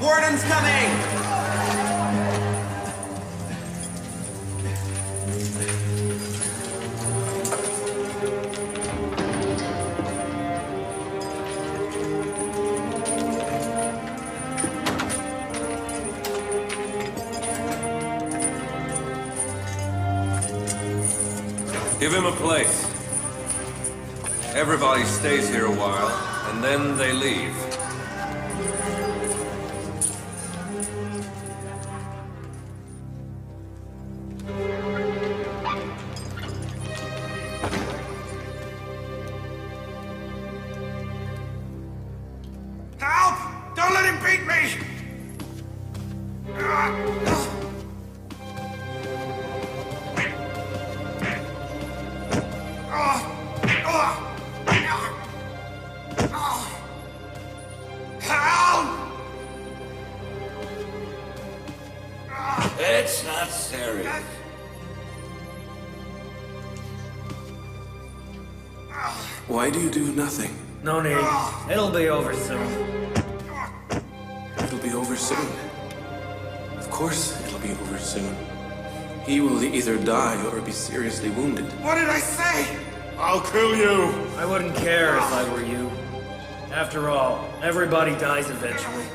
Warden's coming! Give him a place. Everybody stays here a while, and then they leave. Help! Don't let him beat me! It's not serious. Why do you do nothing? No need. It'll be over soon. It'll be over soon. Of course it'll be over soon. He will either die or be seriously wounded. What did I say? I'll kill you! I wouldn't care if I were you. After all, everybody dies eventually.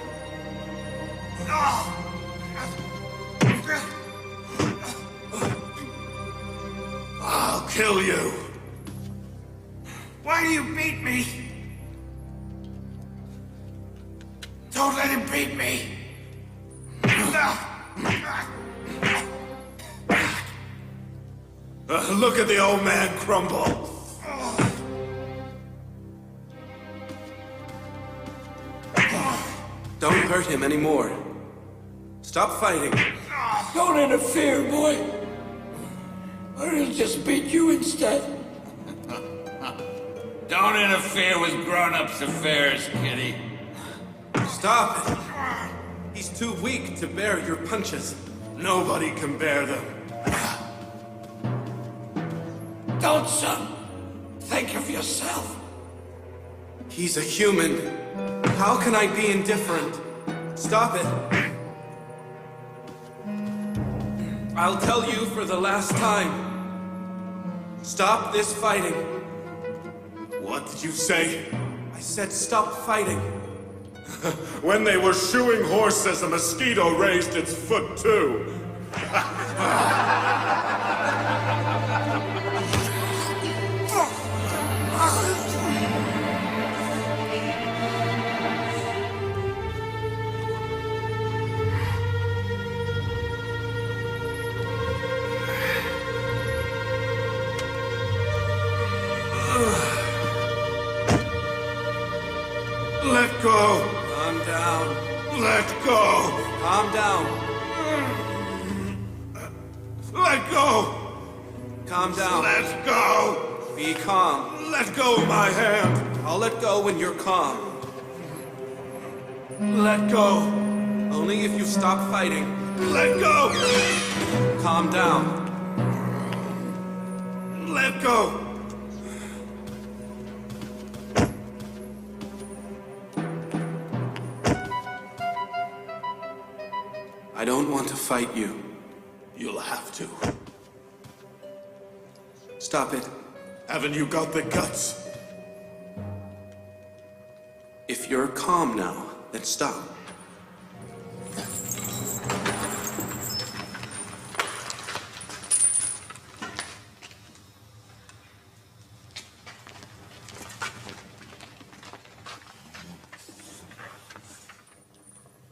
I'll kill you! Why do you beat me? Don't let him beat me! Look at the old man crumble! Don't hurt him anymore. Stop fighting. Don't interfere, boy. Or he'll just beat you instead. Don't interfere with grown-ups' affairs, kitty. Stop it. He's too weak to bear your punches. Nobody can bear them. Don't, son. Think of yourself. He's a human. How can I be indifferent? Stop it. I'll tell you for the last time. Stop this fighting. What did you say? I said stop fighting. When they were shoeing horses, a mosquito raised its foot too. Let go! Calm down. Let go! Calm down. Let go! Calm down. Let go! Be calm. Let go of my hand! I'll let go when you're calm. Let go! Only if you stop fighting. Let go! Calm down. Let go! I don't want to fight you. You'll have to. Stop it. Haven't you got the guts? If you're calm now, then stop.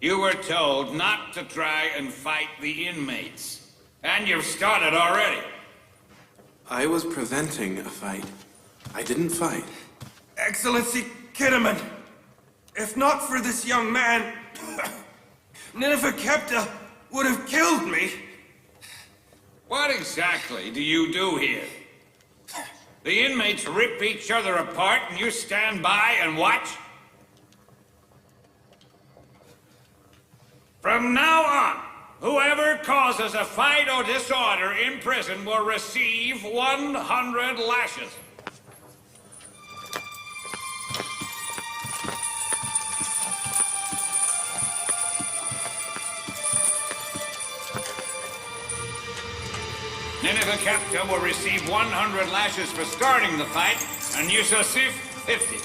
You were told not to try and fight the inmates. And you've started already. I was preventing a fight. I didn't fight. Excellency Kitterman, if not for this young man, Nineveh Kepta would have killed me. What exactly do you do here? The inmates rip each other apart and you stand by and watch? From now on, whoever causes a fight or disorder in prison will receive 100 lashes. Nineveh Captain will receive 100 lashes for starting the fight, and Yousuf 50.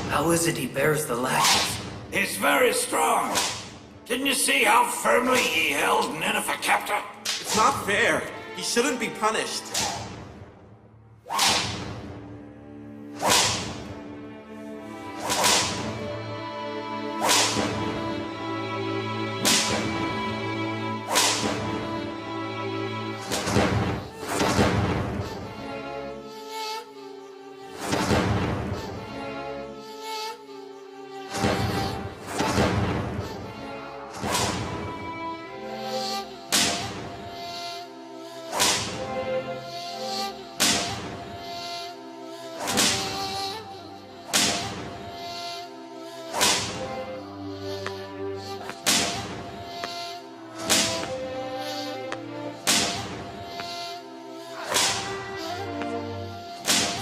How is it he bears the lashes? He's very strong. Didn't you see how firmly he held Nineveh Captain? It's not fair. He shouldn't be punished.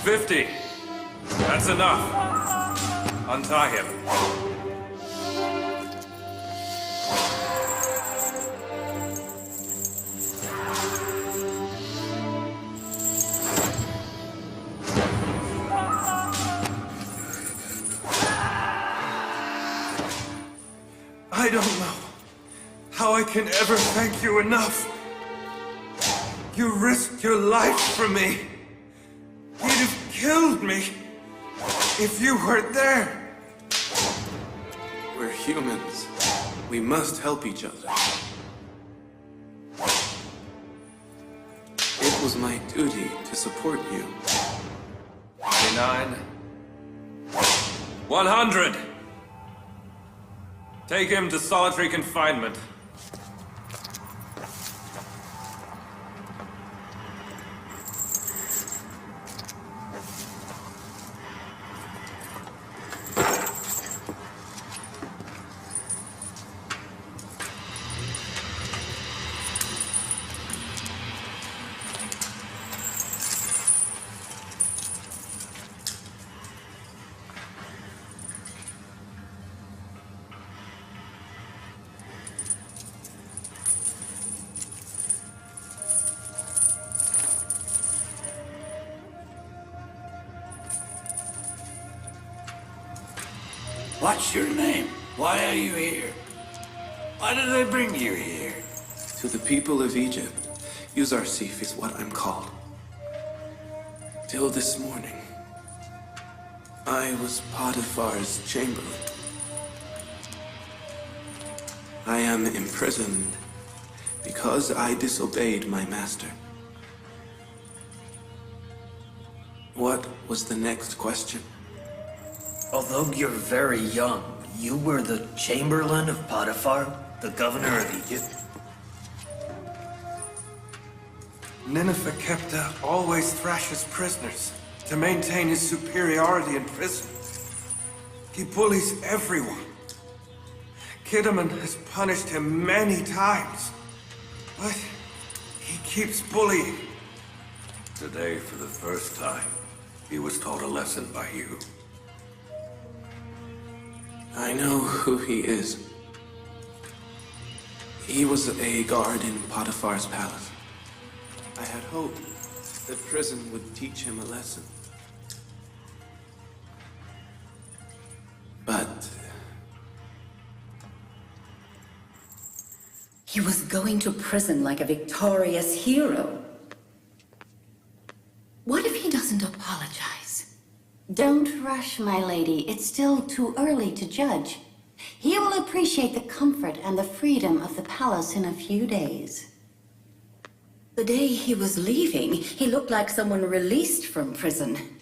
"50. That's enough. Untie him." I don't know how I can ever thank you enough. You risked your life for me. You'd have killed me if you weren't there. We're humans. We must help each other. It was my duty to support you. 99. 100. Take him to solitary confinement. What's your name? Why are you here? Why did they bring you here? To the people of Egypt, Yousuf is what I'm called. Till this morning, I was Potiphar's chamberlain. I am imprisoned because I disobeyed my master. What was the next question? Although you're very young, you were the Chamberlain of Potiphar, the governor of Egypt? Nineveh Captain always thrashes prisoners to maintain his superiority in prison. He bullies everyone. Kidderman has punished him many times, but he keeps bullying. Today, for the first time, he was taught a lesson by you. I know who he is. He was a guard in Potiphar's palace. I had hoped that prison would teach him a lesson. But he was going to prison like a victorious hero. What if he doesn't apologize? Don't rush, my lady. It's still too early to judge. He will appreciate the comfort and the freedom of the palace in a few days. The day he was leaving, he looked like someone released from prison.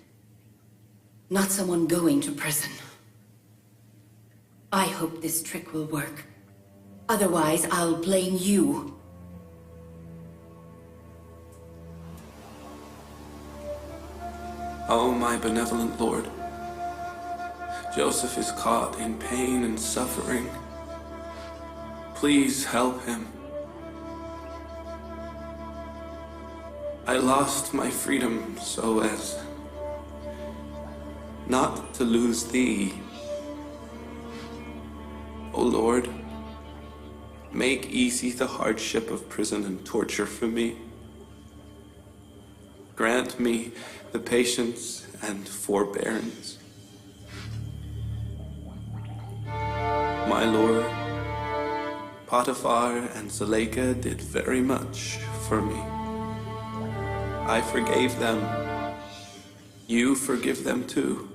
Not someone going to prison. I hope this trick will work. Otherwise, I'll blame you. Oh, my benevolent Lord, Yousuf is caught in pain and suffering. Please help him. I lost my freedom so as not to lose thee. O Lord, make easy the hardship of prison and torture for me. Grant me the patience and forbearance. My Lord, Potiphar and Zuleika did very much for me. I forgave them. You forgive them too.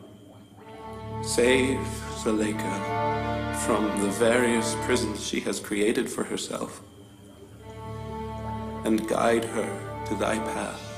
Save Zuleika from the various prisons she has created for herself, and guide her to thy path.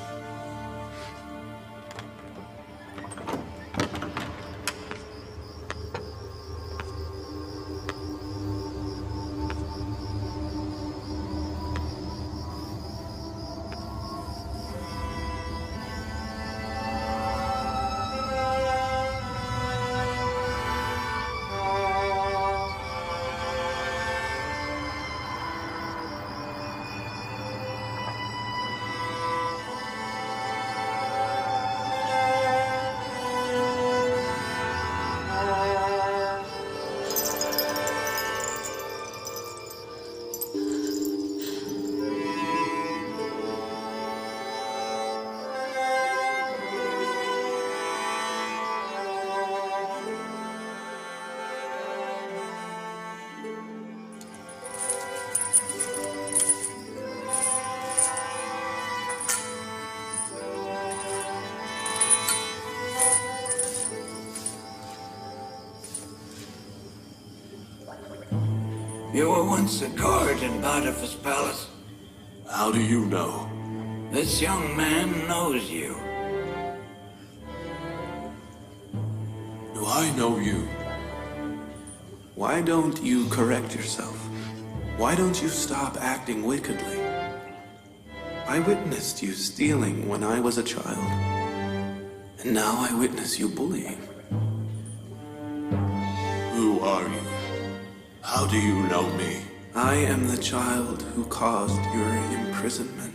You were once a guard in Potiphar's palace. How do you know? This young man knows you. Do I know you? Why don't you correct yourself? Why don't you stop acting wickedly? I witnessed you stealing when I was a child, and now I witness you bullying. Who are you? How do you know me? I am the child who caused your imprisonment.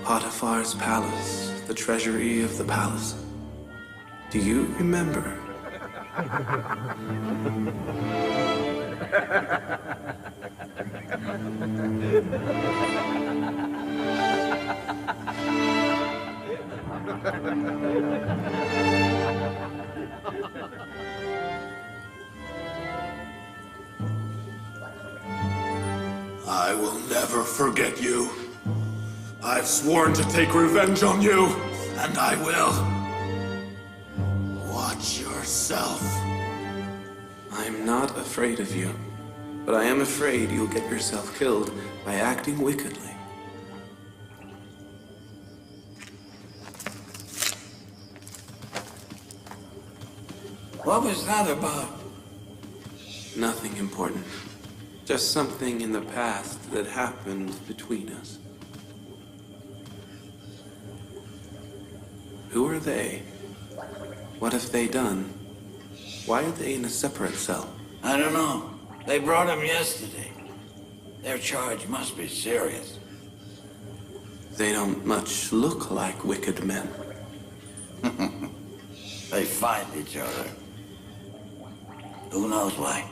Potiphar's palace, the treasury of the palace. Do you remember? I will never forget you. I've sworn to take revenge on you, and I will. Watch yourself. I'm not afraid of you, but I am afraid you'll get yourself killed by acting wickedly. What was that about? Nothing important. Just something in the past that happened between us. Who are they? What have they done? Why are they in a separate cell? I don't know. They brought him yesterday. Their charge must be serious. They don't much look like wicked men. They fight each other. Who knows why?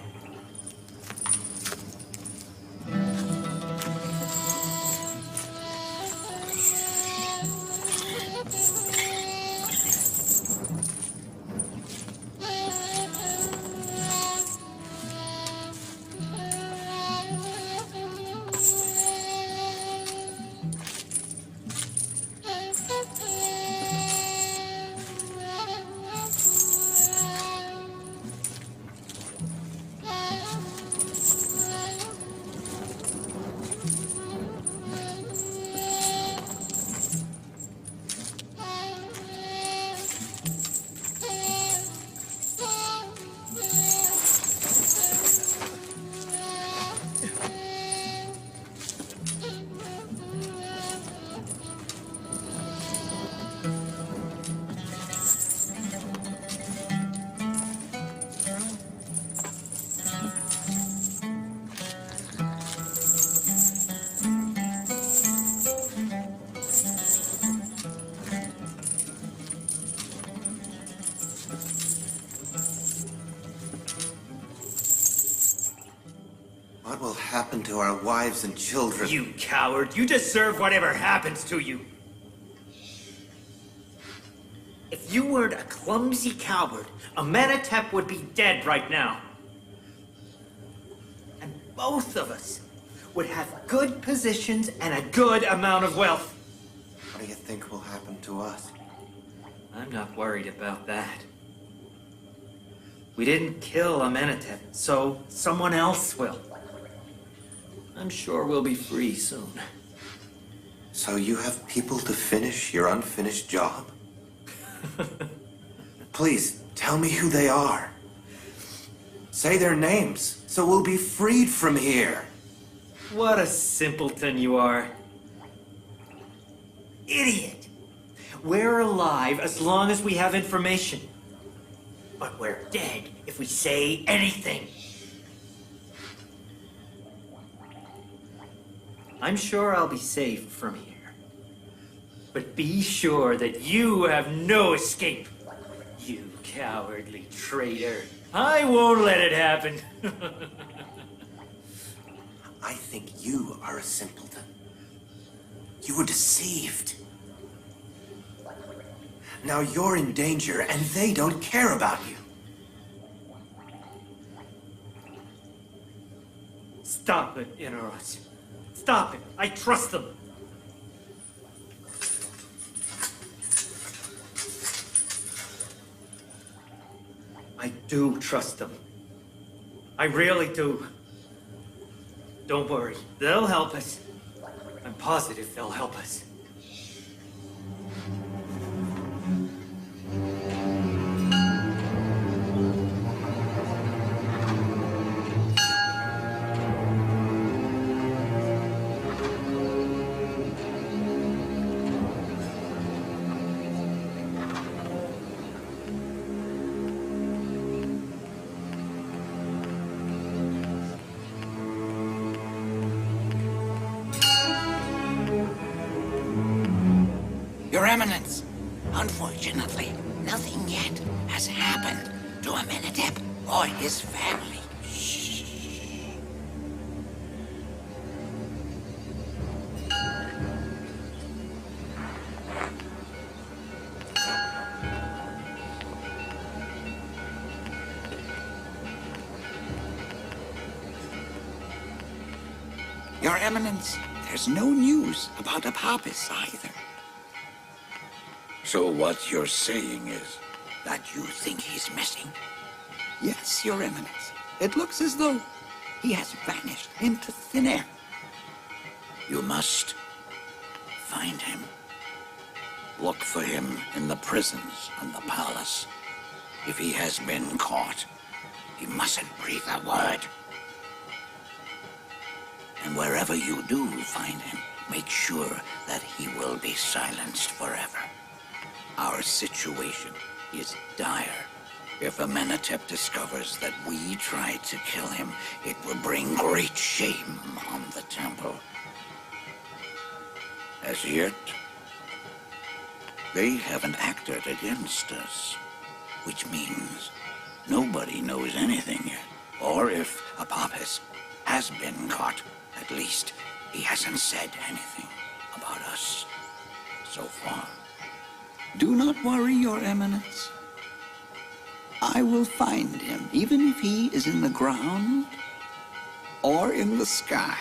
What will happen to our wives and children? You coward! You deserve whatever happens to you! If you weren't a clumsy coward, Amenhotep would be dead right now. And both of us would have good positions and a good amount of wealth. What do you think will happen to us? I'm not worried about that. We didn't kill Amenhotep, so someone else will. I'm sure we'll be free soon. So you have people to finish your unfinished job? Please, tell me who they are. Say their names, so we'll be freed from here. What a simpleton you are. Idiot! We're alive as long as we have information. But we're dead if we say anything. I'm sure I'll be safe from here. But be sure that you have no escape. You cowardly traitor. I won't let it happen. I think you are a simpleton. You were deceived. Now you're in danger, and they don't care about you. Stop it, Inaros. Stop it. I trust them. I do trust them. I really do. Don't worry. They'll help us. I'm positive they'll help us. Your Eminence, unfortunately, nothing yet has happened to Amenhotep or his family. Your Eminence, there's no news about Apapis either. So what you're saying is that you think he's missing? Yes, Your Eminence. It looks as though he has vanished into thin air. You must find him. Look for him in the prisons and the palace. If he has been caught, he mustn't breathe a word. And wherever you do find him, make sure that he will be silenced forever. Our situation is dire. If Amenhotep discovers that we tried to kill him, it will bring great shame on the temple. As yet, they haven't acted against us, which means nobody knows anything yet. Or if Apapis has been caught, at least he hasn't said anything about us so far. Do not worry, Your Eminence. I will find him, even if he is in the ground or in the sky.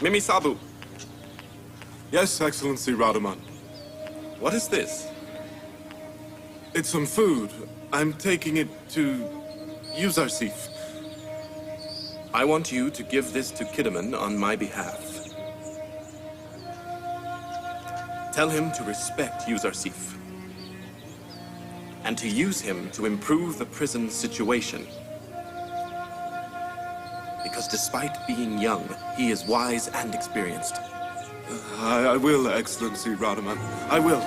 Mimi Sabu. Yes, Excellency Radaman. What is this? It's some food. I'm taking it to Yousuf. I want you to give this to Kiddaman on my behalf. Tell him to respect Yousuf and to use him to improve the prison situation. Because despite being young, he is wise and experienced. I will, Excellency Radaman. I will.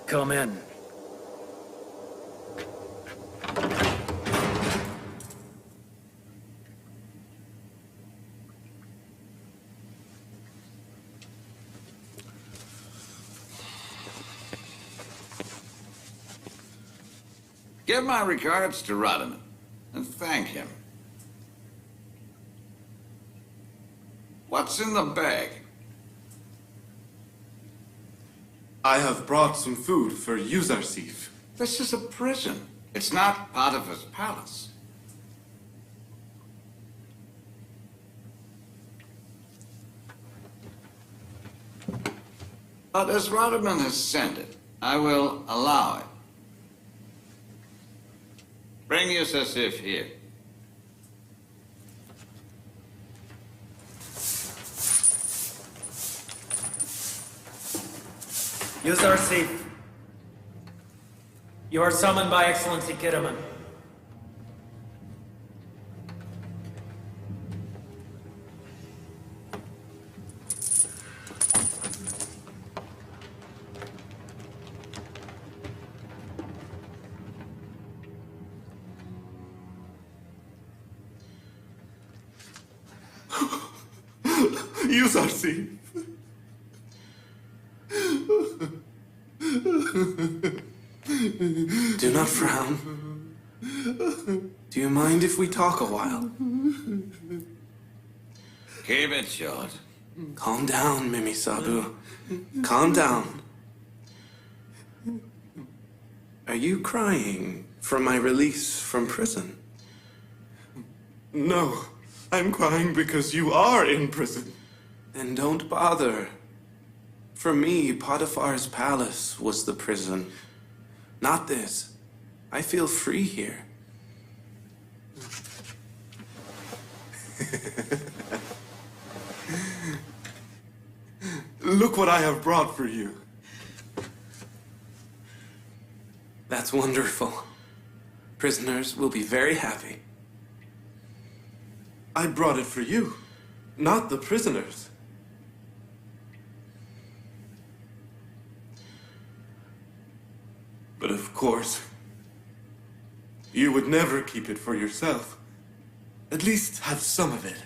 Come in. Give my regards to Radaman and thank him. What's in the bag? I have brought some food for Yousuf. This is a prison. It's not part of his palace. But as Radaman has sent it, I will allow it. Bring Yousuf here. Yousuf, you are summoned by Excellency Kiddaman. Yousuf. Do not frown. Do you mind if we talk a while? Keep it short. Calm down, Mimi Sabu. Calm down. Are you crying for my release from prison? No, I'm crying because you are in prison. Then don't bother. For me, Potiphar's palace was the prison. Not this. I feel free here. Look what I have brought for you. That's wonderful. Prisoners will be very happy. I brought it for you, not the prisoners. But of course, You would never keep it for yourself. At least have some of it.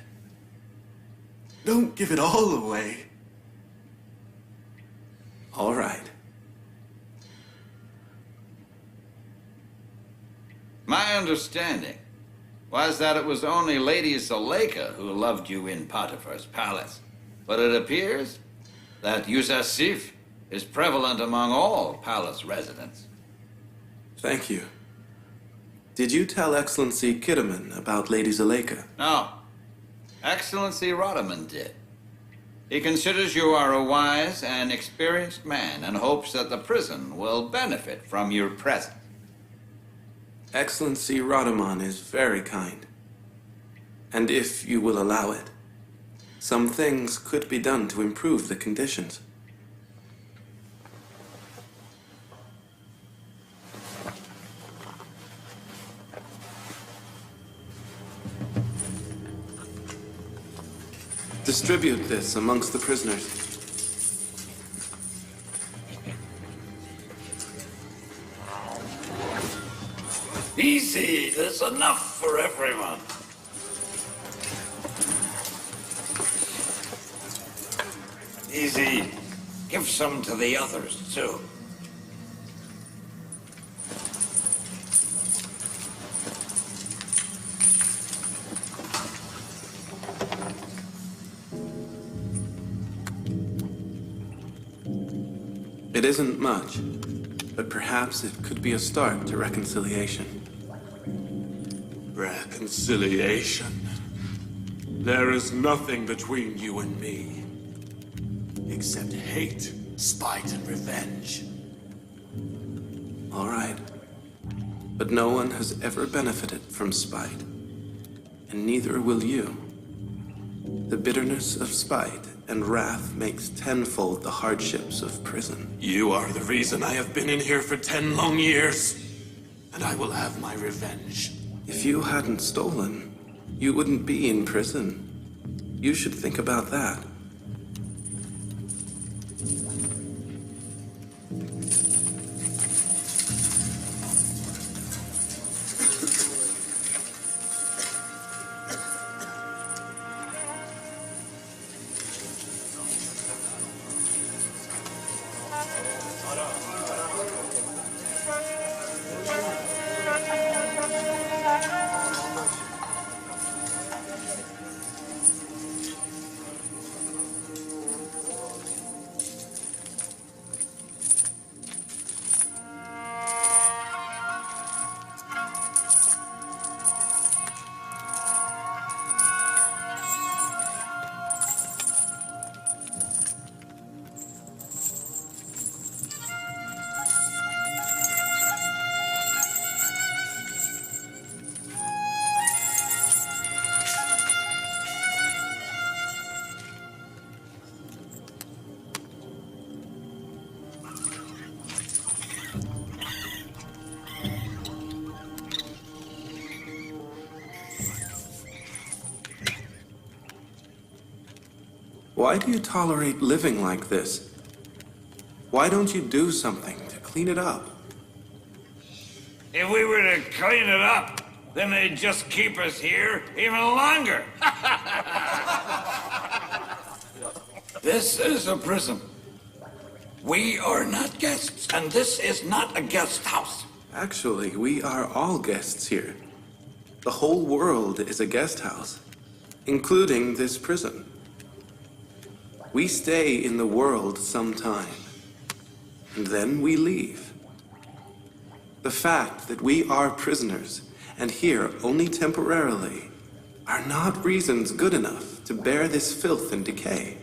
Don't give it all away. All right. My understanding was that it was only Lady Zuleika who loved you in Potiphar's palace. But it appears that Yousuf is prevalent among all palace residents. Thank you. Did you tell Excellency Kidderman about Lady Zuleika? No. Excellency Rodaman did. He considers you are a wise and experienced man and hopes that the prison will benefit from your presence. Excellency Rodaman is very kind. And if you will allow it, some things could be done to improve the conditions. Distribute this amongst the prisoners. Easy, there's enough for everyone. Easy, give some to the others, too. It isn't much, but perhaps it could be a start to reconciliation. Reconciliation? There is nothing between you and me, except hate, spite, and revenge. All right. But no one has ever benefited from spite, and neither will you. The bitterness of spite and wrath makes tenfold the hardships of prison. You are the reason I have been in here for 10 long years, and I will have my revenge. If you hadn't stolen, you wouldn't be in prison. You should think about that. Why do you tolerate living like this? Why don't you do something to clean it up? If we were to clean it up, then they'd just keep us here even longer. This is a prison. We are not guests, and this is not a guest house. Actually, we are all guests here. The whole world is a guest house, including this prison. We stay in the world some time, and then we leave. The fact that we are prisoners and here only temporarily are not reasons good enough to bear this filth and decay.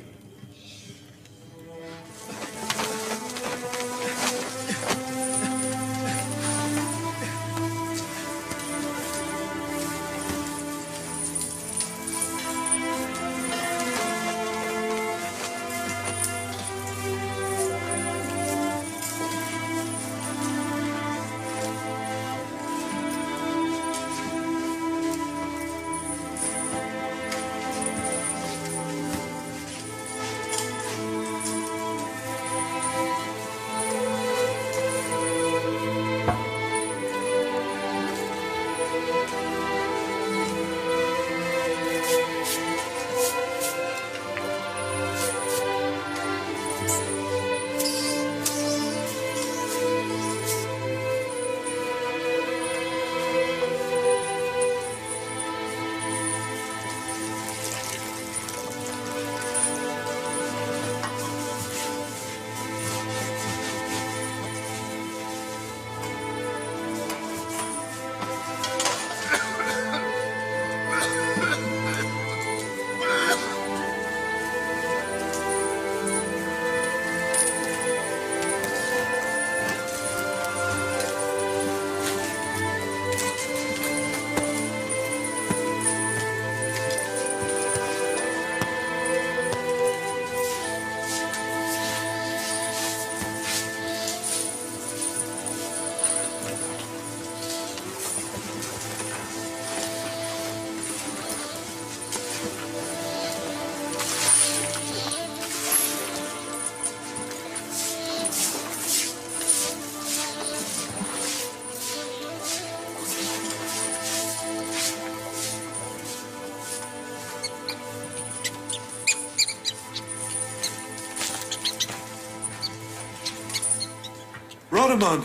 Radamon!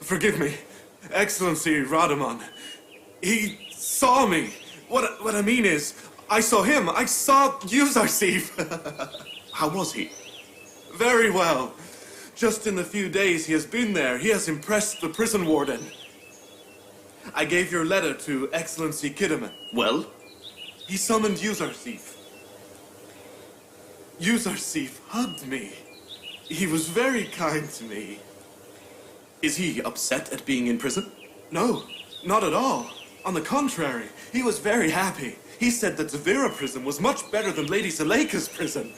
Forgive me. Excellency Radamon. He saw me. What I mean is, I saw him. I saw Yousuf. How was he? Very well. Just in the few days he has been there, he has impressed the prison warden. I gave your letter to Excellency Kidderman. Well? He summoned Yousuf. Yousuf hugged me. He was very kind to me. Is he upset at being in prison? No, not at all. On the contrary, he was very happy. He said that Zavira prison was much better than Lady Zuleika's prison.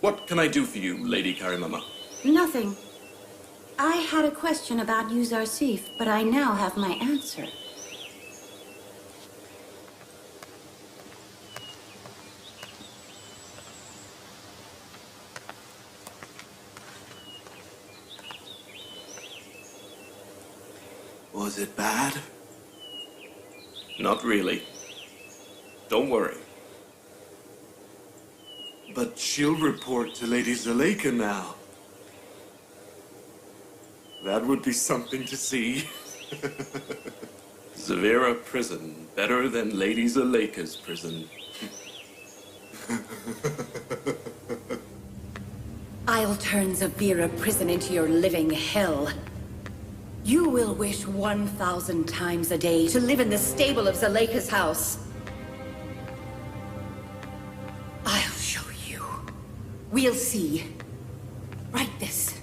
What can I do for you, Lady Karimama? Nothing. I had a question about Yousuf, but I now have my answer. Was it bad? Not really. Don't worry. But she'll report to Lady Zuleika now. That would be something to see. Zavira prison, better than Lady Zuleika's prison. I'll turn Zavira prison into your living hell. You will wish 1,000 times a day to live in the stable of Zuleika's house. I'll show you. We'll see. Write this.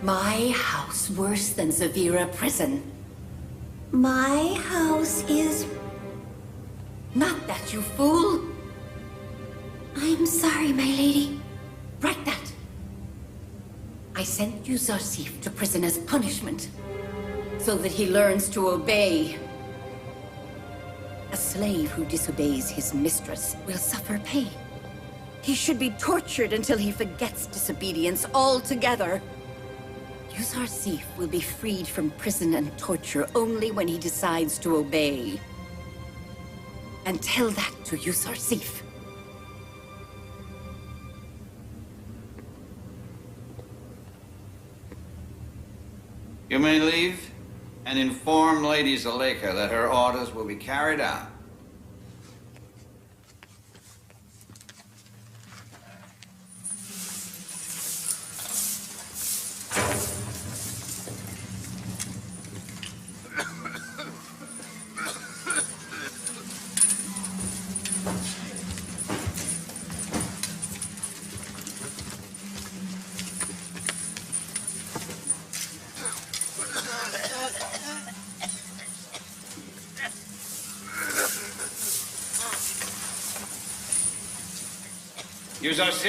My house worse than Zavira prison. My house is... Not that, you fool! I'm sorry, my lady. Write that. I sent Yousuf to prison as punishment, so that he learns to obey. A slave who disobeys his mistress will suffer pain. He should be tortured until he forgets disobedience altogether. Yousuf will be freed from prison and torture only when he decides to obey. And tell that to Yousuf. You may leave and inform Lady Zuleika that her orders will be carried out. Yousuf?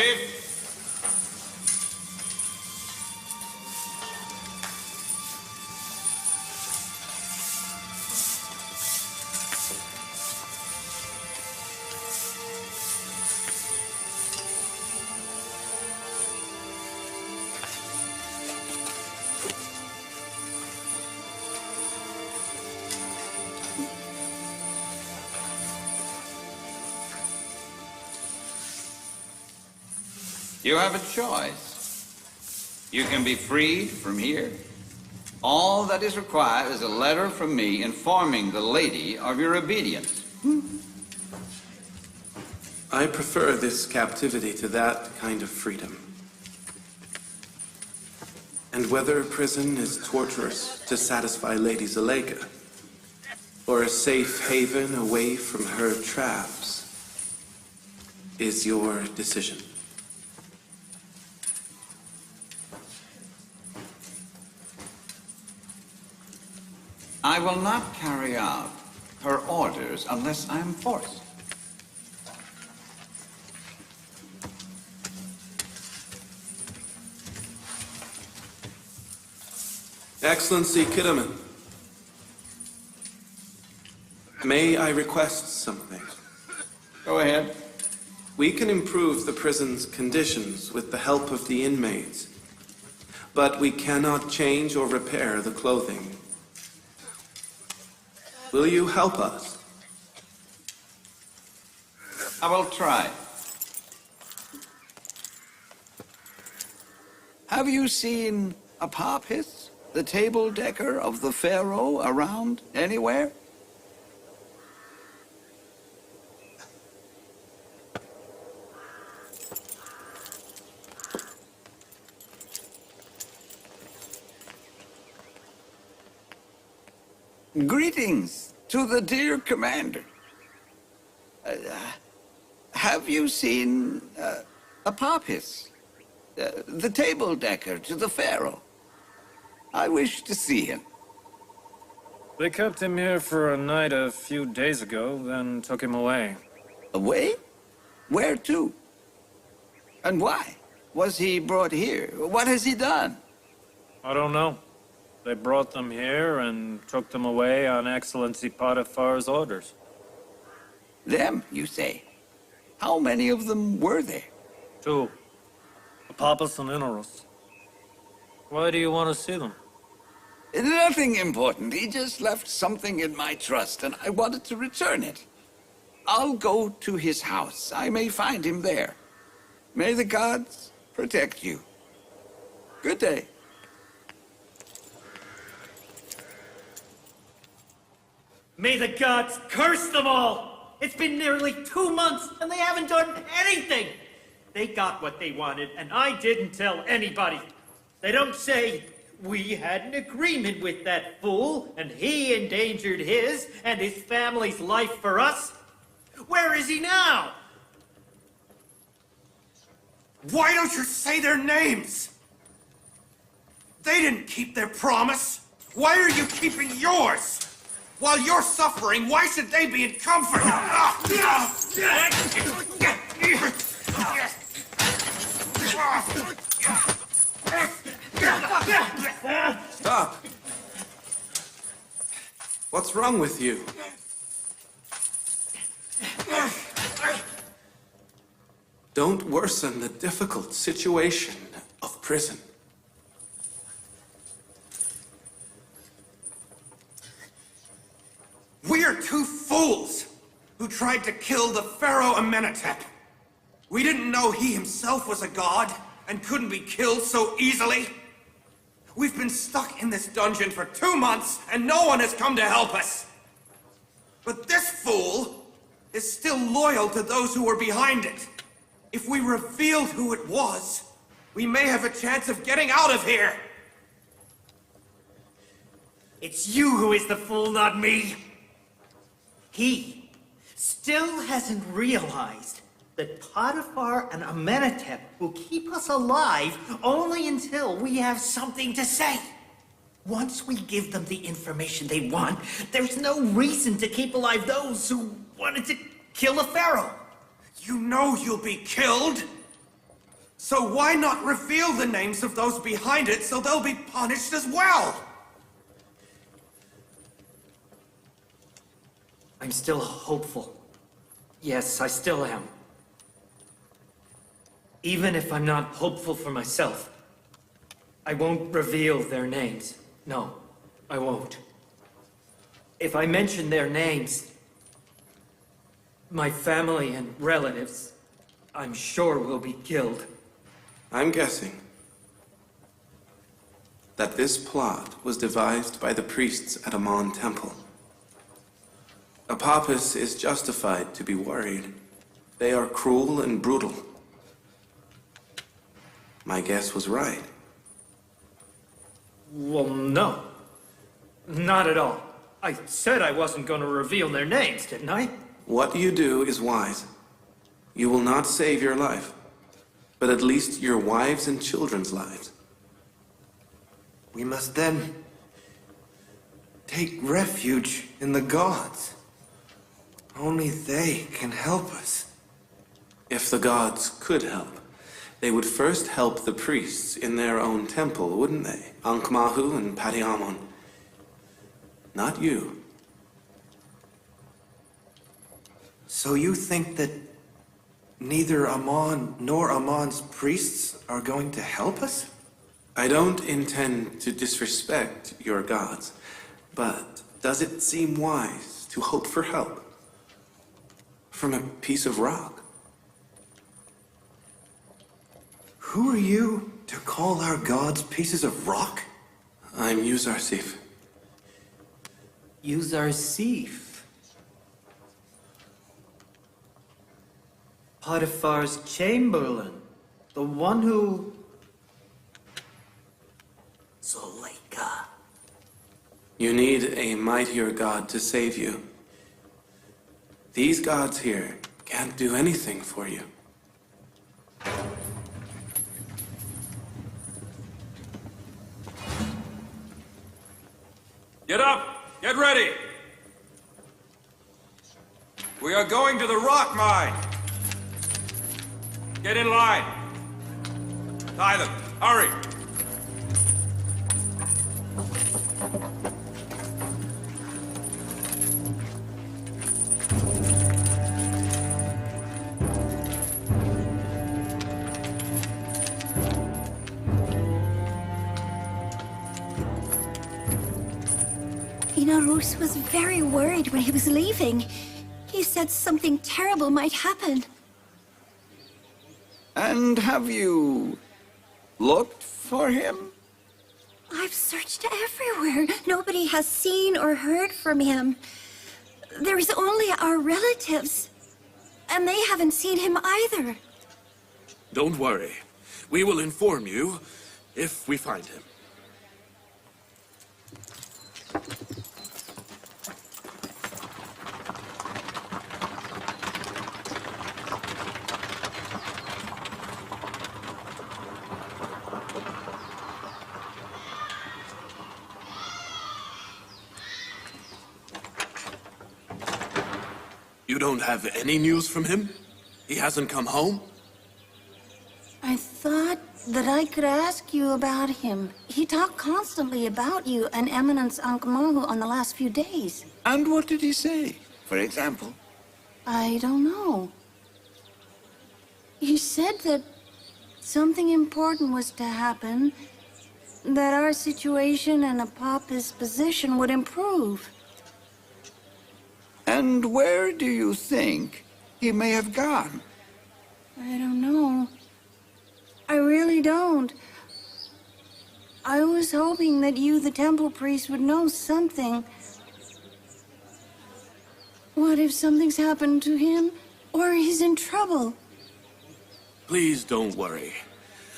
You have a choice. You can be freed from here. All that is required is a letter from me informing the lady of your obedience. I prefer this captivity to that kind of freedom. And whether prison is torturous to satisfy Lady Zuleika, or a safe haven away from her traps, is your decision. I will not carry out her orders unless I am forced. Excellency Kidderman, may I request something? Go ahead. We can improve the prison's conditions with the help of the inmates, but we cannot change or repair the clothing. Will you help us? I will try. Have you seen Apophis, the table decker of the Pharaoh, around anywhere? Greetings to the dear commander. Have you seen Apophis, the table decker to the Pharaoh? I wish to see him. They kept him here for a night a few days ago, then took him away. Away? Where to? And why was he brought here? What has he done? I don't know. They brought them here and took them away on Excellency Potiphar's orders. Them, you say? How many of them were there? 2. Apophis and Inaros. Why do you want to see them? Nothing important. He just left something in my trust, and I wanted to return it. I'll go to his house. I may find him there. May the gods protect you. Good day. May the gods curse them all! It's been nearly 2 months and they haven't done anything! They got what they wanted and I didn't tell anybody. They don't say, we had an agreement with that fool and he endangered his and his family's life for us. Where is he now? Why don't you say their names? They didn't keep their promise. Why are you keeping yours? While you're suffering, why should they be in comfort? Stop! What's wrong with you? Don't worsen the difficult situation of prison. We're 2 fools who tried to kill the Pharaoh Amenhotep. We didn't know he himself was a god and couldn't be killed so easily. We've been stuck in this dungeon for 2 months and no one has come to help us. But this fool is still loyal to those who were behind it. If we revealed who it was, we may have a chance of getting out of here. It's you who is the fool, not me. He still hasn't realized that Potiphar and Amenhotep will keep us alive only until we have something to say. Once we give them the information they want, there's no reason to keep alive those who wanted to kill a pharaoh. You know you'll be killed. So why not reveal the names of those behind it so they'll be punished as well? I'm still hopeful. Yes, I still am. Even if I'm not hopeful for myself, I won't reveal their names. No, I won't. If I mention their names, my family and relatives, I'm sure will be killed. I'm guessing that this plot was devised by the priests at Amon Temple. Apophis is justified to be worried. They are cruel and brutal. My guess was right. Well, no. Not at all. I said I wasn't going to reveal their names, didn't I? What you do is wise. You will not save your life, but at least your wives' and children's lives. We must then take refuge in the gods. Only they can help us. If the gods could help, they would first help the priests in their own temple, wouldn't they? Ankh-Mahu and Pati-Amon. Not you. So you think that neither Amon nor Amon's priests are going to help us? I don't intend to disrespect your gods, but does it seem wise to hope for help? From a piece of rock. Who are you to call our gods pieces of rock? I'm Yousuf. Yousuf. Potiphar's chamberlain. The one who... Zuleika. You need a mightier god to save you. These gods here can't do anything for you. Get up! Get ready! We are going to the rock mine! Get in line! Tie them! Hurry! Rus was very worried when he was leaving. He said something terrible might happen. And have you looked for him? I've searched everywhere. Nobody has seen or heard from him. There's only our relatives. And they haven't seen him either. Don't worry. We will inform you if we find him. You don't have any news from him? He hasn't come home? I thought that I could ask you about him. He talked constantly about you and Eminence Ankh-Morpork on the last few days. And what did he say, for example? I don't know. He said that something important was to happen, that our situation and Apapa's position would improve. And where do you think he may have gone? I don't know. I really don't. I was hoping that you, the temple priest, would know something. What if something's happened to him? Or he's in trouble? Please don't worry.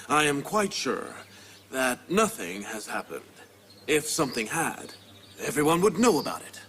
I am quite sure that nothing has happened. If something had, everyone would know about it.